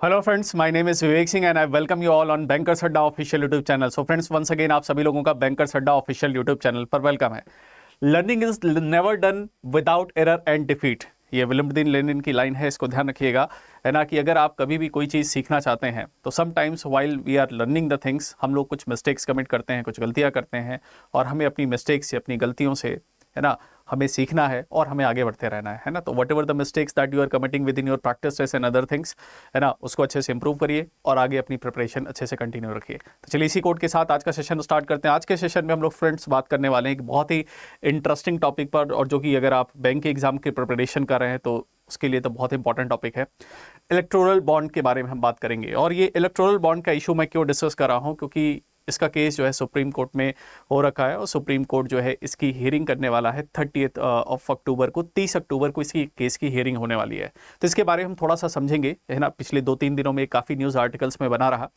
Hello friends, my name is Vivek Singh and I welcome you all on Bankers Adda official YouTube channel. So friends, once again आप सभी लोगों का Bankers Adda official YouTube channel पर welcome है। Learning is never done without error and defeat, ये William Lenin की line है, इसको ध्यान रखिएगा। है ना कि अगर आप कभी भी कोई चीज़ सीखना चाहते हैं तो sometimes while we are learning the things हम लोग कुछ मिस्टेक्स कमिट करते हैं, कुछ गलतियां करते हैं, और हमें अपनी मिस्टेक्स से, अपनी गलतियों से, है ना, हमें सीखना है और हमें आगे बढ़ते रहना है ना। तो whatever the mistakes that you are committing within your practice and other things, है ना, उसको अच्छे से इंप्रूव करिए और आगे अपनी प्रिपरेशन अच्छे से कंटिन्यू रखिए। तो चलिए इसी कोड के साथ आज का सेशन स्टार्ट करते हैं। आज के सेशन में हम लोग फ्रेंड्स बात करने वाले हैं एक बहुत ही इंटरेस्टिंग टॉपिक पर, और जो कि अगर आप बैंक के एग्जाम की प्रिपरेशन कर रहे हैं तो उसके लिए तो बहुत इंपॉर्टेंट टॉपिक है। इलेक्टोरल बॉन्ड के बारे में हम बात करेंगे, और ये इलेक्टोरल बॉन्ड का इशू मैं क्यों डिस्कस कर रहा हूँ, क्योंकि इसका केस जो है सुप्रीम कोर्ट में हो रखा है, और सुप्रीम कोर्ट जो है इसकी हियरिंग करने वाला है 30 ऑफ अक्टूबर को। 30 अक्टूबर को इसकी केस की हियरिंग होने वाली है। तो इसके बारे में हम थोड़ा सा समझेंगे, है ना। पिछले 2-3 दिनों में काफ़ी न्यूज़ आर्टिकल्स में बना रहा,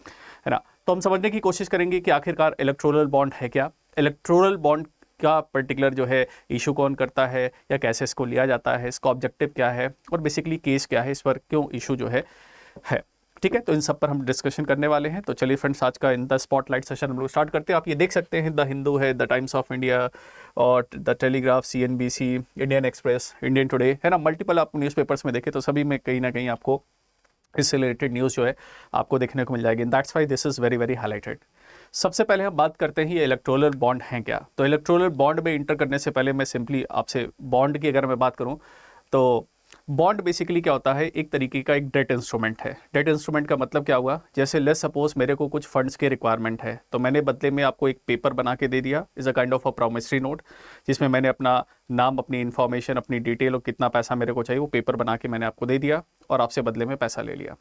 है ना। तो हम समझने की कोशिश करेंगे कि आखिरकार इलेक्टोरल बॉन्ड है क्या, इलेक्टोरल बॉन्ड का पर्टिकुलर जो है इशू कौन करता है, या कैसे इसको लिया जाता है, इसका ऑब्जेक्टिव क्या है, और बेसिकली केस क्या है, इस पर क्यों इशू जो है। ठीक है, तो इन सब पर हम डिस्कशन करने वाले हैं। तो चलिए फ्रेंड्स, आज का इन द स्पॉटलाइट सेशन हम लोग स्टार्ट करते हैं। आप ये देख सकते हैं, द हिंदू है, द टाइम्स ऑफ इंडिया और the telegraph, CNBC, Indian express, Indian today, है ना। मल्टीपल आप न्यूज़पेपर्स में देखें तो सभी में कहीं ना कहीं आपको इससे रिलेटेड न्यूज़ जो है आपको देखने को मिल जाएगी। That's why this is very very highlighted. सबसे पहले हम बात करते हैं ये इलेक्टोरल बॉन्ड हैं क्या। तो इलेक्टोरल बॉन्ड में इंटर करने से पहले मैं सिंपली आपसे बॉन्ड की अगर मैं बात करूं तो बॉन्ड बेसिकली क्या होता है, एक तरीके का एक डेट इंस्ट्रूमेंट है। डेट इंस्ट्रूमेंट का मतलब क्या हुआ, जैसे लेट्स सपोज मेरे को कुछ फंड्स के रिक्वायरमेंट है, तो मैंने बदले में आपको एक पेपर बना के दे दिया, is a kind of a promissory note, जिसमें मैंने अपना नाम, अपनी इन्फॉर्मेशन, अपनी डिटेल और कितना पैसा मेरे को चाहिए वो पेपर बना के मैंने आपको दे दिया, और आपसे बदले में पैसा ले लिया।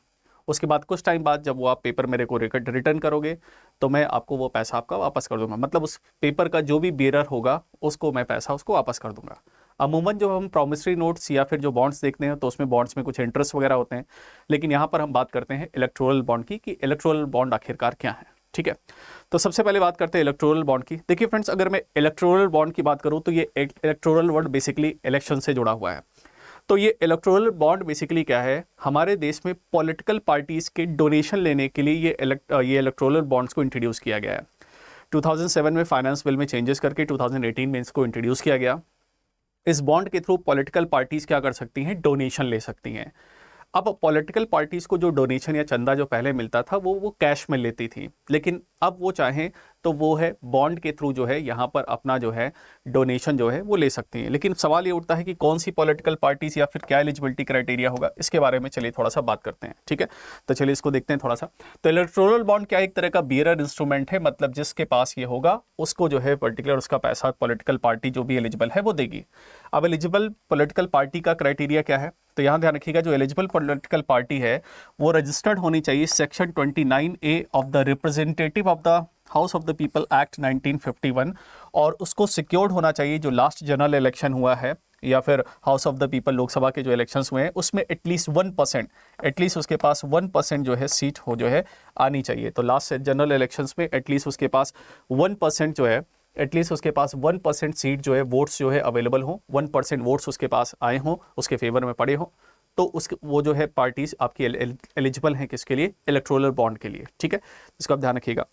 उसके बाद कुछ टाइम बाद जब वो आप पेपर मेरे को रिटर्न करोगे तो मैं आपको वो पैसा आपका वापस कर दूंगा। मतलब उस पेपर का जो भी बेरर होगा उसको मैं पैसा उसको वापस कर दूंगा। अमूमन जो हम प्रॉमिसरी नोट्स या फिर जो बॉन्ड्स देखते हैं तो उसमें बॉन्ड्स में कुछ इंटरेस्ट वगैरह होते हैं, लेकिन यहाँ पर हम बात करते हैं इलेक्टोरल बॉन्ड की, कि इलेक्टोरल बॉन्ड आखिरकार क्या है। ठीक है, तो सबसे पहले बात करते हैं इलेक्टोरल बॉन्ड की। देखिए फ्रेंड्स, अगर मैं इलेक्टोरल बॉन्ड की बात करूँ तो ये इलेक्टोरल वर्ड बेसिकली इलेक्शन से जुड़ा हुआ है। तो ये इलेक्टोरल बॉन्ड बेसिकली क्या है, हमारे देश में पॉलिटिकल पार्टीज के डोनेशन लेने के लिए ये इलेक्टोरल बॉन्ड्स को इंट्रोड्यूस किया गया है। 2007 में फाइनेंस बिल में चेंजेस करके 2018 में इसको इंट्रोड्यूस किया गया। इस बॉन्ड के थ्रू पॉलिटिकल पार्टीज क्या कर सकती हैं, डोनेशन ले सकती हैं। अब पॉलिटिकल पार्टीज को जो डोनेशन या चंदा जो पहले मिलता था वो कैश में लेती थी, लेकिन अब वो चाहें तो वो है बॉन्ड के थ्रू जो है यहाँ पर अपना जो है डोनेशन जो है वो ले सकती हैं। लेकिन सवाल ये उठता है कि कौन सी पॉलिटिकल पार्टीज या फिर क्या एलिजिबिलिटी क्राइटेरिया होगा, इसके बारे में चलिए थोड़ा सा बात करते हैं। ठीक है, तो चलिए इसको देखते हैं थोड़ा सा। तो इलेक्टोरल बॉन्ड क्या, एक तरह का बियरर इंस्ट्रूमेंट है, मतलब जिसके पास ये होगा उसको जो है पर्टिकुलर उसका पैसा पॉलिटिकल पार्टी जो भी एलिजिबल है वो देगी। अब एलिजिबल पॉलिटिकल पार्टी का क्राइटेरिया क्या है, तो यहाँ ध्यान रखिएगा, जो एलिजिबल पॉलिटिकल पार्टी है वो रजिस्टर्ड होनी चाहिए section 29A of the representative of the house of the people act 1951, और उसको सिक्योर्ड होना चाहिए जो लास्ट जनरल इलेक्शन हुआ है या फिर house of the people Lok Sabha के जो इलेक्शंस हुए हैं उसमें एटलीस्ट 1%, एटलीस्ट उसके पास 1% जो है सीट हो जो है आनी चाहिए। तो लास्ट जनरल इलेक्शंस में एटलीस्ट उसके पास 1% जो है, एटलीस्ट उसके पास 1% सीट जो है, वोट्स जो है अवेलेबल हो, 1% वोट्स उसके पास आए हों, उसके फेवर में पड़े हों, तो उस वो जो है पार्टीज आपकी एलिजिबल हैं किसके लिए, इलेक्टोरल बॉन्ड के लिए। ठीक है, इसको आप ध्यान रखिएगा।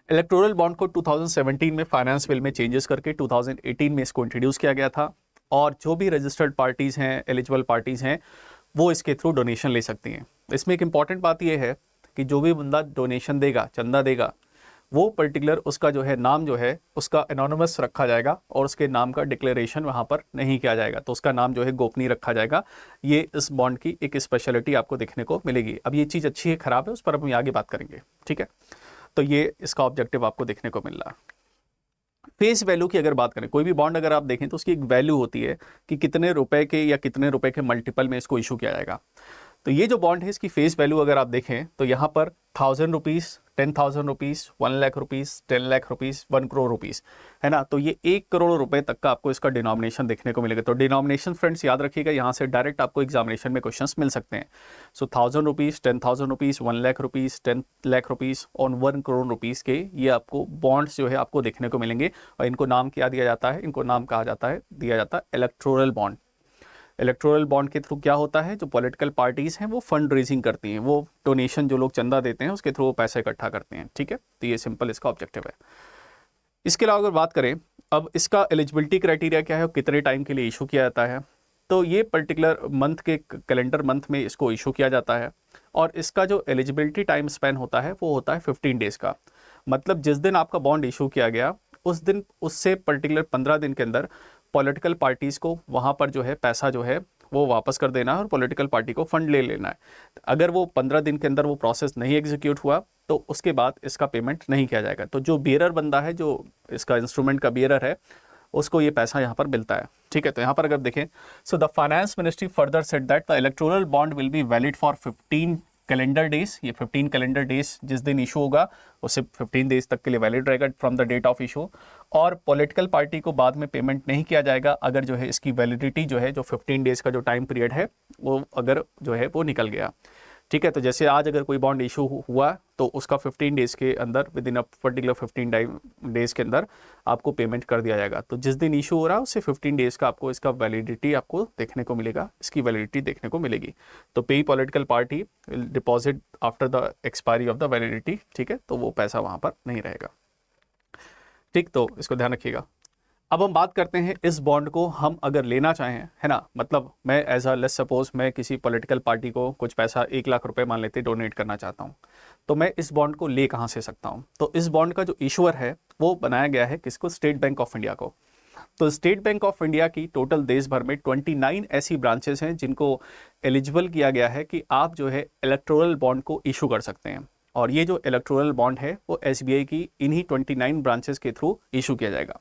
इलेक्टोरल बॉन्ड को 2017 में फाइनेंस बिल में चेंजेस करके 2018 में इसको इंट्रोड्यूस किया गया था, और जो भी रजिस्टर्ड पार्टीज़ हैं, एलिजिबल पार्टीज़ हैं, वो इसके थ्रू डोनेशन ले सकती हैं। इसमें एक इंपॉर्टेंट बात यह है कि जो भी बंदा डोनेशन देगा, चंदा देगा, वो पर्टिकुलर उसका जो है नाम जो है उसका एनोनिमस रखा जाएगा, और उसके नाम का डिक्लेरेशन वहाँ पर नहीं किया जाएगा, तो उसका नाम जो है गोपनीय रखा जाएगा। ये इस बॉन्ड की एक स्पेशलिटी आपको देखने को मिलेगी। अब ये चीज़ अच्छी है खराब है उस पर हम आगे बात करेंगे। ठीक है, तो ये इसका ऑब्जेक्टिव आपको देखने को मिल रहा है। फेस वैल्यू की अगर बात करें, कोई भी बॉन्ड अगर आप देखें तो उसकी एक वैल्यू होती है कि कितने रुपए के या कितने रुपए के मल्टीपल में इसको इशू किया जाएगा। तो ये जो बॉन्ड है इसकी फेस वैल्यू अगर आप देखें तो यहाँ पर 1000 rupees, 10,000 rupees, 1 lakh rupees, 10 lakh rupees, 1 crore rupees, है ना। तो ये 1 करोड़ रुपए तक का आपको इसका डिनोमिनेशन देखने को मिलेगा। तो डिनोमिनेशन फ्रेंड्स याद रखिएगा, यहाँ से डायरेक्ट आपको एग्जामिनेशन में क्वेश्चंस मिल सकते हैं। सो 1000 rupees, 10,000 rupees, 1 lakh rupees, 10 lakh rupees और 1 करोड़ रुपीज़ के ये आपको बॉन्ड्स जो है आपको देखने को मिलेंगे, और इनको नाम क्या दिया जाता है, इनको नाम कहा जाता है, दिया जाता है इलेक्टोरल बॉन्ड। इलेक्टोरल बॉन्ड के थ्रू क्या होता है, जो पॉलिटिकल पार्टीज हैं वो फंड रेजिंग करती हैं, वो डोनेशन जो लोग चंदा देते हैं उसके थ्रू वो पैसे इकट्ठा करते हैं, ठीक है। तो ये सिंपल इसका ऑब्जेक्टिव है। इसके अलावा अगर बात करें अब इसका एलिजिबिलिटी क्राइटेरिया क्या है और कितने टाइम के लिए इशू किया जाता है, तो ये पर्टिकुलर मंथ के कैलेंडर मंथ में इसको इशू किया जाता है और इसका जो एलिजिबिलिटी टाइम स्पेन होता है वो होता है 15 डेज का। मतलब जिस दिन आपका बॉन्ड इशू किया गया उस दिन उससे पर्टिकुलर 15 दिन के अंदर पॉलिटिकल पार्टीज़ को वहाँ पर जो है पैसा जो है वो वापस कर देना है और पॉलिटिकल पार्टी को फंड ले लेना है। अगर वो 15 दिन के अंदर वो प्रोसेस नहीं एग्जीक्यूट हुआ तो उसके बाद इसका पेमेंट नहीं किया जाएगा। तो जो बियरर बंदा है, जो इसका इंस्ट्रूमेंट का बियरर है, उसको ये पैसा यहाँ पर मिलता है, ठीक है। तो यहाँ पर अगर देखें, so the finance ministry further said that the electoral bond will be valid for 15 calendar days. ये 15 कैलेंडर डेज जिस दिन इशू होगा उससे 15 डेज तक के लिए वैलिड रहेगा from the date of issue. और पॉलिटिकल पार्टी को बाद में पेमेंट नहीं किया जाएगा अगर जो है इसकी वैलिडिटी जो है, जो 15 डेज का जो टाइम पीरियड है वो अगर जो है वो निकल गया, ठीक है। तो जैसे आज अगर कोई बॉन्ड इशू हुआ तो उसका 15 डेज के अंदर, with in a particular 15 days के अंदर आपको पेमेंट कर दिया जाएगा। तो जिस दिन इशू हो रहा है उससे 15 डेज का आपको इसका वैलिडिटी आपको देखने को मिलेगा, इसकी वैलिडिटी देखने को मिलेगी। तो पे political party will deposit after the expiry of the validity, ठीक है। तो वो पैसा वहाँ पर नहीं रहेगा, ठीक। तो इसको ध्यान रखिएगा। अब हम बात करते हैं इस बॉन्ड को हम अगर लेना चाहें, है ना, मतलब मैं एज अ लेट्स सपोज मैं किसी पॉलिटिकल पार्टी को कुछ पैसा 1 लाख रुपए मान लेते डोनेट करना चाहता हूं, तो मैं इस बॉन्ड को ले कहां से सकता हूं। तो इस बॉन्ड का जो इशूअर है वो बनाया गया है किसको, स्टेट बैंक ऑफ इंडिया को। तो स्टेट बैंक ऑफ इंडिया की टोटल देश भर में 29 ऐसी ब्रांचेस हैं जिनको एलिजिबल किया गया है कि आप जो है इलेक्टोरल बॉन्ड को इशू कर सकते हैं। और ये जो इलेक्टोरल बॉन्ड है वो SBI की इन्हीं 29 ब्रांचेस के थ्रू इशू किया जाएगा।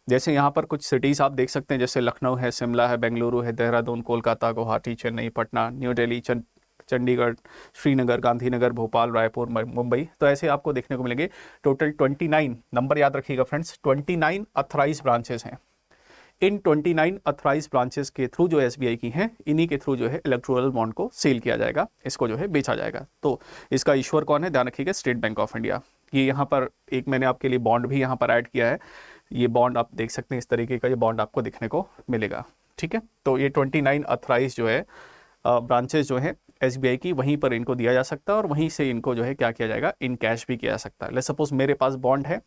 जैसे यहाँ पर कुछ सिटीज़ आप देख सकते हैं, जैसे लखनऊ है, शिमला है, बेंगलुरु है, देहरादून, कोलकाता, गुवाहाटी, चेन्नई, पटना, न्यू दिल्ली, चंडीगढ़, श्रीनगर, गांधीनगर, भोपाल, रायपुर, मुंबई। तो ऐसे आपको देखने को मिलेंगे। टोटल 29 नंबर याद रखिएगा फ्रेंड्स, 29 अथराइज ब्रांचेस हैं। इन 29 अथराइज ब्रांचेस के थ्रू जो SBI की हैं, इन्हीं के थ्रू जो है इलेक्टोरल बॉन्ड को सेल किया जाएगा, इसको जो है बेचा जाएगा। तो इसका इश्यूअर कौन है, ध्यान रखिएगा, स्टेट बैंक ऑफ इंडिया। ये यहाँ पर एक मैंने आपके लिए बॉन्ड भी यहाँ पर ऐड किया है। ये बॉन्ड आप देख सकते हैं, इस तरीके का ये बॉन्ड आपको दिखने को मिलेगा, ठीक है। तो ये 29 अथराइज जो है ब्रांचेस जो है SBI की, वहीं पर इनको दिया जा सकता है और वहीं से इनको जो है क्या किया जाएगा, इन कैश भी किया जा सकता है। लेट्स सपोज मेरे पास बॉन्ड है,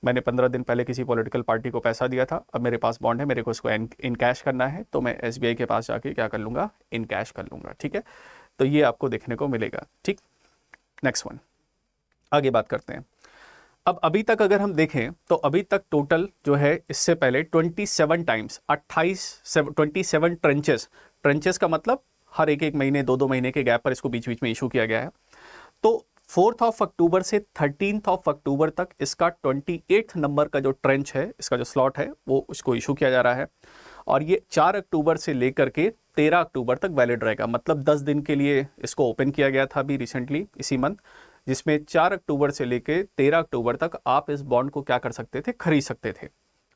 मैंने 15 दिन पहले किसी पॉलिटिकल पार्टी को पैसा दिया था, अब मेरे पास बॉन्ड है, मेरे को इसको इन कैश करना है, तो मैं SBI के पास जाके क्या कर लूँगा, इन कैश कर लूँगा, ठीक है। तो ये आपको देखने को मिलेगा, ठीक। नेक्स्ट वन, आगे बात करते हैं। अब अभी तक अगर हम देखें तो अभी तक टोटल जो है इससे पहले 27 टाइम्स 27 ट्रेंचेस का मतलब हर एक महीने 2-2 महीने के गैप पर इसको बीच बीच में इशू किया गया है। तो 4 अक्टूबर से 13 अक्टूबर तक इसका 28 नंबर का जो ट्रेंच है, इसका जो स्लॉट है वो उसको इशू किया जा रहा है। और ये 4 अक्टूबर से लेकर के 13 अक्टूबर तक वैलिड रहेगा। मतलब 10 दिन के लिए इसको ओपन किया गया था अभी रिसेंटली इसी मंथ, जिसमें 4 अक्टूबर से लेकर 13 अक्टूबर तक आप इस बॉन्ड को क्या कर सकते थे, खरीद सकते थे।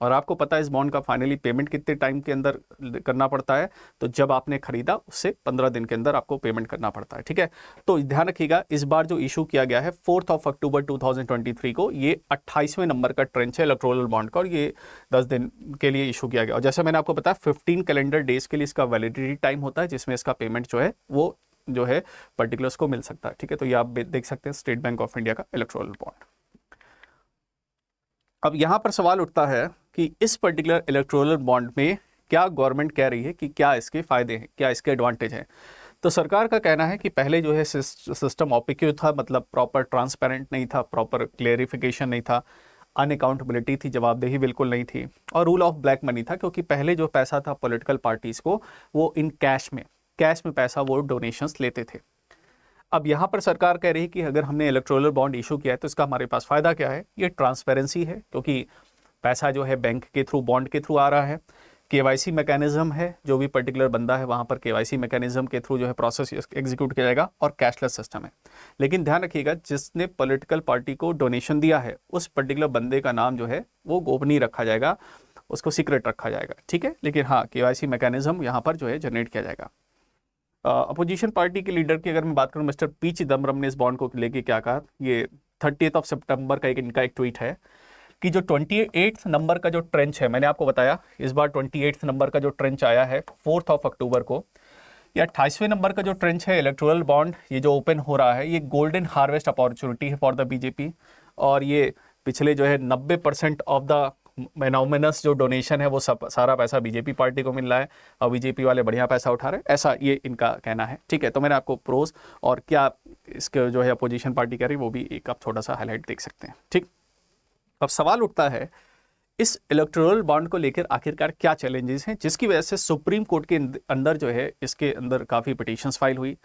और आपको पता है इस बॉन्ड का फाइनली पेमेंट कितने टाइम के अंदर करना पड़ता है, तो जब आपने खरीदा उससे 15 दिन के अंदर आपको पेमेंट करना पड़ता है, ठीक है। तो ध्यान रखिएगा, इस बार जो इशू किया गया है 4 अक्टूबर 2023 को, ये 28वें नंबर का ट्रेंच है इलेक्टोरल बॉन्ड का, और ये 10 दिन के लिए इशू किया गया। और जैसे मैंने आपको बताया 15 कैलेंडर डेज के लिए इसका वैलिडिटी टाइम होता है, जिसमें इसका पेमेंट जो है वो जो है पर्टिकुलर्स को मिल सकता है, ठीक है। तो ये आप देख सकते हैं स्टेट बैंक ऑफ इंडिया का इलेक्टोरल बॉन्ड। अब यहां पर सवाल उठता है कि इस पर्टिकुलर इलेक्टोरल बॉन्ड में क्या गवर्नमेंट कह रही है कि क्या इसके फायदे हैं, क्या इसके एडवांटेज हैं। तो सरकार का कहना है कि पहले जो है सिस्टम ऑपिक्यू था, मतलब प्रॉपर ट्रांसपेरेंट नहीं था, प्रॉपर क्लेरिफिकेशन नहीं था, अनअकाउंटेबिलिटी थी, जवाबदेही बिल्कुल नहीं थी, और रूल ऑफ ब्लैक मनी था, क्योंकि पहले जो पैसा था पॉलिटिकल पार्टीज को वो इन कैश में पैसा वो डोनेशंस लेते थे। अब यहाँ पर सरकार कह रही है कि अगर हमने इलेक्टोरल बॉन्ड इशू किया है तो इसका हमारे पास फायदा क्या है, ये ट्रांसपेरेंसी है, क्योंकि पैसा जो है बैंक के थ्रू, बॉन्ड के थ्रू आ रहा है। KYC मैकेनिज्म है, जो भी पर्टिकुलर बंदा है वहाँ पर KYC मैकेनिज्म के थ्रू जो है प्रोसेस एग्जीक्यूट किया जाएगा, और कैशलेस सिस्टम है। लेकिन ध्यान रखिएगा, जिसने पॉलिटिकल पार्टी को डोनेशन दिया है उस पर्टिकुलर बंदे का नाम जो है वो गोपनीय रखा जाएगा, उसको सीक्रेट रखा जाएगा, ठीक है। लेकिन हाँ, KYC मैकेनिज्म यहाँ पर जो है जनरेट किया जाएगा। अपोजिशन पार्टी के लीडर की अगर मैं बात करूं, मिस्टर पी चिदम्बरम ने इस बॉन्ड को लेके क्या कहा, ये 30 सितंबर का इनका एक ट्वीट है। कि जो 28 नंबर का जो ट्रेंच है, मैंने आपको बताया इस बार 28 नंबर का जो ट्रेंच आया है 4 अक्टूबर को, या 28वें नंबर का जो ट्रेंच है इलेक्टोरल बॉन्ड, ये जो ओपन हो रहा है, ये गोल्डन हार्वेस्ट अपॉर्चुनिटी है फॉर द बीजेपी। और ये पिछले जो है 90% ऑफ द मेनोमिनस जो डोनेशन है वो सब सारा पैसा बीजेपी पार्टी को मिल रहा है और बीजेपी वाले बढ़िया पैसा उठा रहे हैं, ऐसा ये इनका कहना है। ठीक है, तो मैंने आपको प्रोज और क्या इसके जो है अपोजिशन पार्टी कह रही है वो भी एक आप थोड़ा सा हाईलाइट देख सकते हैं। ठीक, अब सवाल उठता है इस इलेक्टोरल बॉन्ड को लेकर आखिरकार क्या चैलेंजेस हैं, जिसकी वजह से सुप्रीम कोर्ट के अंदर जो है इसके अंदर काफ़ी पिटीशंस फाइल हुई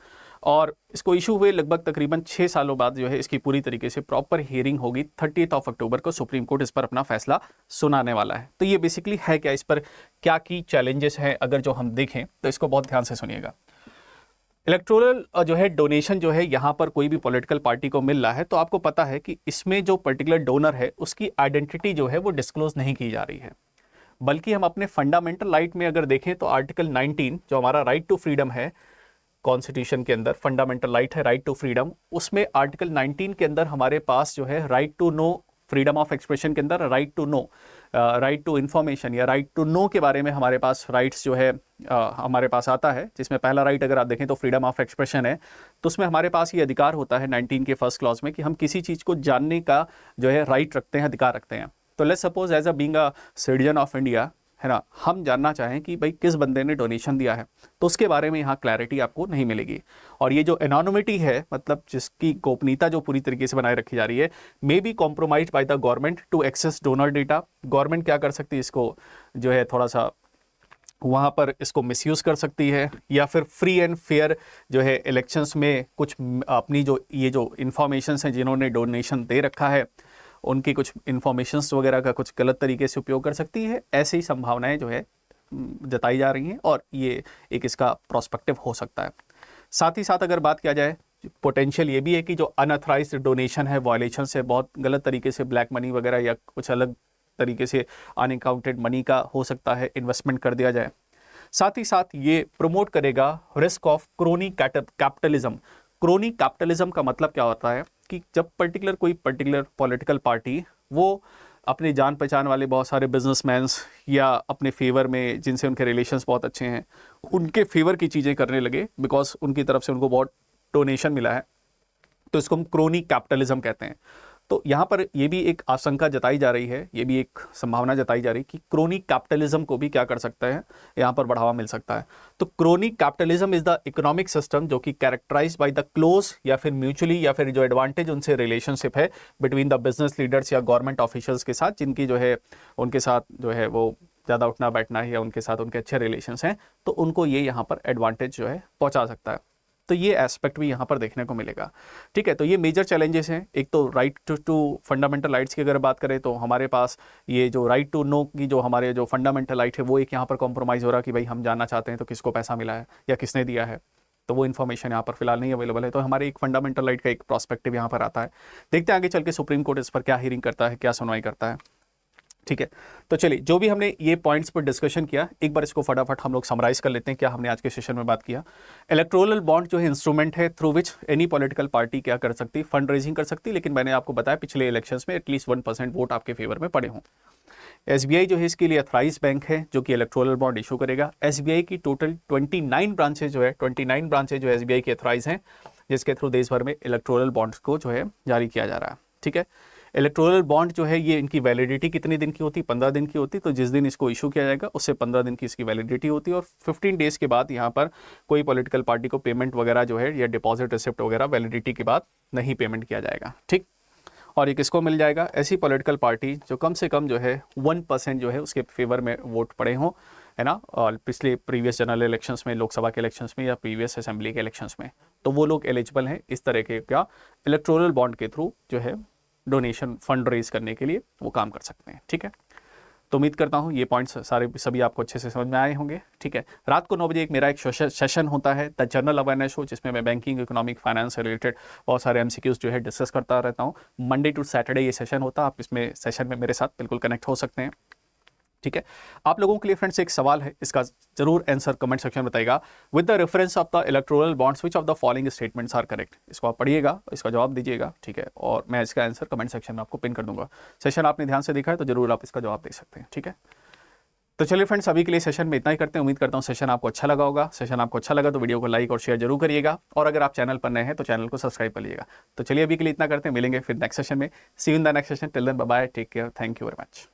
और इसको इशू हुए लगभग तकरीबन 6 सालों बाद जो है इसकी पूरी तरीके से प्रॉपर हियरिंग होगी। 30 अक्टूबर को सुप्रीम कोर्ट इस पर अपना फैसला सुनाने वाला है। तो ये बेसिकली है क्या, इस पर क्या की चैलेंजेस हैं, अगर जो हम देखें तो इसको बहुत ध्यान से सुनिएगा। इलेक्टोरल जो है डोनेशन जो है यहाँ पर कोई भी पॉलिटिकल पार्टी को मिल रहा है तो आपको पता है कि इसमें जो पर्टिकुलर डोनर है उसकी आइडेंटिटी जो है वो डिस्क्लोज नहीं की जा रही है, बल्कि हम अपने फंडामेंटल राइट में अगर देखें तो आर्टिकल 19 जो हमारा राइट टू फ्रीडम है कॉन्स्टिट्यूशन के अंदर, फंडामेंटल राइट है राइट टू फ्रीडम, उसमें आर्टिकल 19 के अंदर हमारे पास जो है right to know, freedom of expression के अंदर right to know, right to information या राइट टू नो के बारे में हमारे पास राइट्स जो है हमारे पास आता है, जिसमें पहला राइट अगर आप देखें तो फ्रीडम ऑफ एक्सप्रेशन है। तो उसमें हमारे पास ये अधिकार होता है 19 के फर्स्ट क्लॉज में कि हम किसी चीज़ को जानने का जो है राइट रखते हैं, अधिकार रखते हैं। तो let's suppose as a being a citizen of India, है ना, हम जानना चाहें कि भाई किस बंदे ने डोनेशन दिया है, तो उसके बारे में यहाँ क्लैरिटी आपको नहीं मिलेगी। और ये जो एनोनिमिटी है, मतलब जिसकी गोपनीयता जो पूरी तरीके से बनाए रखी जा रही है, may be compromise by the government to access donor data. Government क्या कर सकती है, इसको जो है थोड़ा सा वहाँ पर इसको मिसयूज़ कर सकती है, या फिर फ्री एंड फेयर जो है इलेक्शंस में कुछ अपनी जो ये जो इन्फॉर्मेशंस हैं जिन्होंने डोनेशन दे रखा है उनकी कुछ इन्फॉर्मेशंस वगैरह का कुछ गलत तरीके से उपयोग कर सकती है। ऐसी संभावनाएं जो है जताई जा रही हैं और ये एक इसका प्रोस्पेक्टिव हो सकता है। साथ ही साथ अगर बात किया जाए, पोटेंशियल ये भी है कि जो अनऑथराइज्ड डोनेशन है, वायलेशन से बहुत गलत तरीके से ब्लैक मनी वगैरह या कुछ अलग तरीके से अनअकाउंटेड मनी का हो सकता है इन्वेस्टमेंट कर दिया जाए। साथ ही साथ ये प्रमोट करेगा risk of crony capitalism. Crony capitalism का मतलब क्या होता है कि जब कोई पर्टिकुलर पॉलिटिकल पार्टी वो अपने जान पहचान वाले बहुत सारे बिजनेसमैन्स या अपने फेवर में जिनसे उनके रिलेशंस बहुत अच्छे हैं उनके फेवर की चीज़ें करने लगे बिकॉज उनकी तरफ से उनको बहुत डोनेशन मिला है, तो इसको हम क्रोनी कैपिटलिज्म कहते हैं। तो यहाँ पर ये भी एक आशंका जताई जा रही है, ये भी एक संभावना जताई जा रही है कि क्रोनी कैपिटलिज्म को भी क्या कर सकता है, यहाँ पर बढ़ावा मिल सकता है। तो crony capitalism is the economic system जो कि कैरेक्टराइज्ड बाय द क्लोज या फिर म्यूचुअली या फिर जो एडवांटेज उनसे रिलेशनशिप है बिटवीन द बिजनेस लीडर्स या गवर्नमेंट ऑफिशियल्स के साथ, जिनकी जो है उनके साथ जो है वो ज़्यादा उठना बैठना है या उनके साथ उनके अच्छे रिलेशंस हैं, तो उनको ये यहाँ पर एडवांटेज जो है पहुँचा सकता है। तो ये एस्पेक्ट भी यहाँ पर देखने को मिलेगा। ठीक है, तो ये मेजर चैलेंजेस हैं। एक तो राइट टू फंडामेंटल राइट्स की अगर बात करें तो हमारे पास ये जो राइट टू नो की जो हमारे जो फंडामेंटल राइट है वो एक यहाँ पर कॉम्प्रोमाइज़ हो रहा है कि भाई हम जानना चाहते हैं तो किसको पैसा मिला है या किसने दिया है, तो वो इन्फॉर्मेशन यहाँ पर फिलहाल नहीं अवेलेबल है। तो हमारे एक फंडामेंटल राइट का एक प्रोस्पेक्टिव यहाँ पर आता है। देखते हैं आगे चल के सुप्रीम कोर्ट इस पर क्या हियरिंग करता है, क्या सुनवाई करता है। ठीक है, तो चलिए जो भी हमने ये पॉइंट्स पर डिस्कशन किया एक बार इसको फटाफट हम लोग समराइज कर लेते हैं क्या हमने आज के सेशन में बात किया। इलेक्टोरल बॉन्ड जो है इंस्ट्रूमेंट है through which any political party क्या कर सकती है, फंड रेजिंग कर सकती है, लेकिन मैंने आपको बताया पिछले इलेक्शंस में एटलीस्ट 1% वोट आपके फेवर में पड़े हों। SBI जो है इसके लिए अथराइज बैंक है जो कि इलेक्टोरल बॉन्ड इशू करेगा। SBI की टोटल 29 ब्रांचेज जो है 29 ब्रांचेज जो SBI के अथराइज हैं जिसके थ्रू देश भर में इलेक्टोरल बॉन्ड्स को जो है जारी किया जा रहा है। ठीक है, इलेक्टोरल बॉन्ड जो है ये इनकी वैलिडिटी कितने दिन की होती, 15 दिन की होती। तो जिस दिन इसको इशू किया जाएगा उससे 15 दिन की इसकी वैलिडिटी होती है और 15 डेज के बाद यहाँ पर कोई पॉलिटिकल पार्टी को पेमेंट वगैरह जो है या डिपॉजिट रिसिप्ट वगैरह वैलिडिटी के बाद नहीं पेमेंट किया जाएगा। ठीक, और ये किसको मिल जाएगा, ऐसी पॉलिटिकल पार्टी जो कम से कम जो है 1% जो है उसके फेवर में वोट पड़े हों, है ना, और पिछले प्रीवियस जनरल इलेक्शंस में, लोकसभा के इलेक्शंस में या प्रीवियस असेंबली के इलेक्शंस में, तो वो लोग एलिजिबल हैं इस तरह के क्या इलेक्टोरल बॉन्ड के थ्रू जो है डोनेशन फंड रेज करने के लिए वो काम कर सकते हैं। ठीक है, तो उम्मीद करता हूँ ये पॉइंट्स सभी आपको अच्छे से समझ में आए होंगे। ठीक है, रात को 9 बजे मेरा एक सेशन होता है द जनरल अवेयरनेस शो, जिसमें मैं बैंकिंग, इकोनॉमिक, फाइनेंस से रिलेटेड बहुत सारे MCQs जो है डिस्कस करता रहता हूँ। मंडे टू सैटरडे ये सेशन होता है, आप इसमें सेशन में मेरे साथ बिल्कुल कनेक्ट हो सकते हैं। ठीक है। आप लोगों के लिए फ्रेंड्स एक सवाल है, इसका जरूर आंसर कमेंट सेक्शन में बताइएगा। With the reference of the electoral bonds which of the following statements are correct. इसको आप पढ़िएगा, इसका जवाब दीजिएगा, ठीक है, और मैं इसका आंसर कमेंट सेक्शन में आपको पिन कर दूंगा। सेशन आपने ध्यान से देखा है तो जरूर आप इसका जवाब दे सकते हैं, ठीक है। तो चलिए फ्रेंड्स, अभी के लिए सेशन में इतना ही करते हैं। उम्मीद करता हूँ सेशन आपको अच्छा लगा होगा। सेशन आपको अच्छा लगा तो वीडियो को लाइक और शेयर जरूर करिएगा, और अगर आप चैनल पर नए हैं तो चैनल को सब्सक्राइब कर लीजिएगा। तो चलिए अभी के लिए इतना करते हैं, मिलेंगे फिर नेक्स्ट सेशन में। See you in the next session. Till then bye bye, take care, thank you very much.